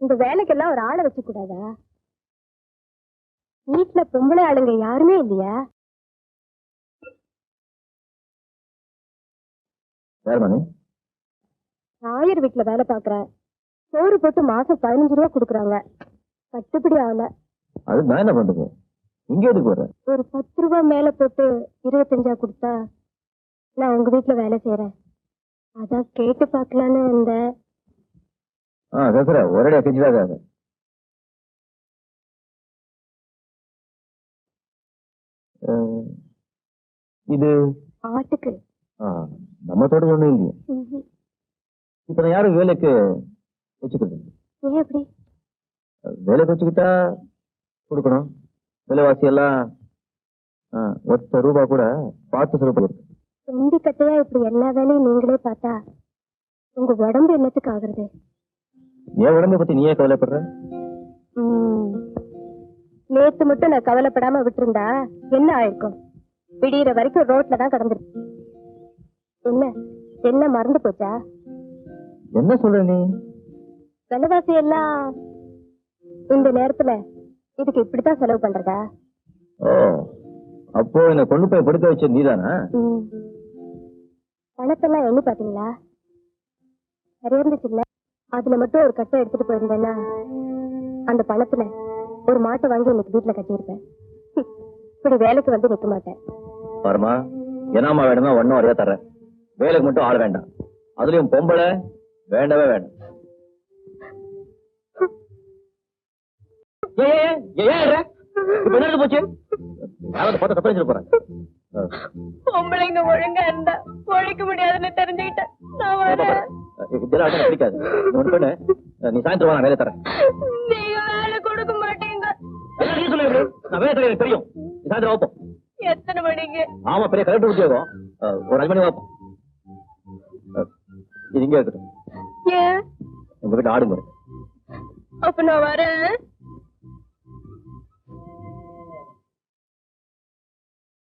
இந்த வேலைக்கெல்லாம் ஒரு ஆளை வச்சு கூடாதா? வீட்டுல பொம்பளை ஆளுங்க யாருமே இல்லையா? ஆயர் வீட்டுல வேலை பாக்குறேன். சோறு போட்டு மாசம் 15 ரூபா குடுக்குறாங்க. கட்டுப்படி ஆகல. அது நான் என்ன பண்றது? இங்க எதுக்கு வர? ஒரு 10 ரூபா மேல போட்டு 25 கொடுத்தா நான் உங்க வீட்டுல வேலை செய்யறேன். அதான் கேட்டு பாக்கலான்னு வந்தேன். ஒரே செஞ்சுதான் இது ஆட்டுக்கு. நம்ம தோட்டது ஒண்ணும் இல்லையா? இப்ப நான் யாரும் வேலைக்கு வச்சுக்கிறது. ஏன் எப்படி? வேலைக்கு வச்சுக்கிட்டா கொடுக்கணும். விலைவாசி எல்லாம் ₹1 கூட பார்த்து செலவு. உண்டி கட்டையா இப்படி எல்லா வேலையும் நீங்களே பார்த்தா உங்க உடம்பு என்னத்துக்கு ஆகுறது? என் உடம்பை பத்தி நீயே கவலைப்படுற? நேத்து மட்டும் நான் கவலைப்படாம விட்டுருந்தா என்ன ஆயிருக்கும்? விடியிற வரைக்கும் ரோட்ல தான் கடந்துருக்கு. என்ன என்ன மறந்து போச்சா? என்ன சொல்ற நீ? விலைவாசி எல்லாம் இந்த நேரத்துல இதுக்கு இப்படித்தான் செலவு பண்றதா? அப்போ என்ன கொண்டு போய் படுக்க வச்ச நீதானா? பணத்தெல்லாம் எண்ணி பாத்தீங்களா? சரியா இருந்துச்சு இல்ல? அதுல மட்டும் ஒரு கட்டை எடுத்துட்டு போயிருந்தேன்னா அந்த பணத்துல ஒரு மாட்டை வாங்கி இன்னைக்கு வீட்டுல கட்டியிருப்பேன். இப்படி வேலைக்கு வந்து நிக்க மாட்டேன். பாருமா, என்னாமா வேணுமா ஒன்னும் அறியா தர்றேன். வேலைக்கு மட்டும் ஆள் வேண்டாம். அதுலயும் பொம்பளை வேண்டவே வேண்டாம். போச்சு போறேன். பொம்பளைங்க ஒழுங்கா இருந்தா ஒழிக்க முடியாதுன்னு தெரிஞ்சுக்கிட்டேன். பிடிக்காது. நீ சாயந்தரம் வா, வேலை தரேன். நீங்க வேலை கொடுக்க மாட்டீங்க. நான் வேலை தரேன், எனக்கு தெரியும். சாயந்தரம் வைப்போம். எத்தனை மணிக்கு? ஆமா, பெரிய கலெக்டர் உத்தியோகம். ஒரு 5 மணி வைப்போம். இது இங்கே இருக்கட்டும். ஏன்? உங்க வீட்டு ஆடுங்க. அப்ப நான் வரேன்.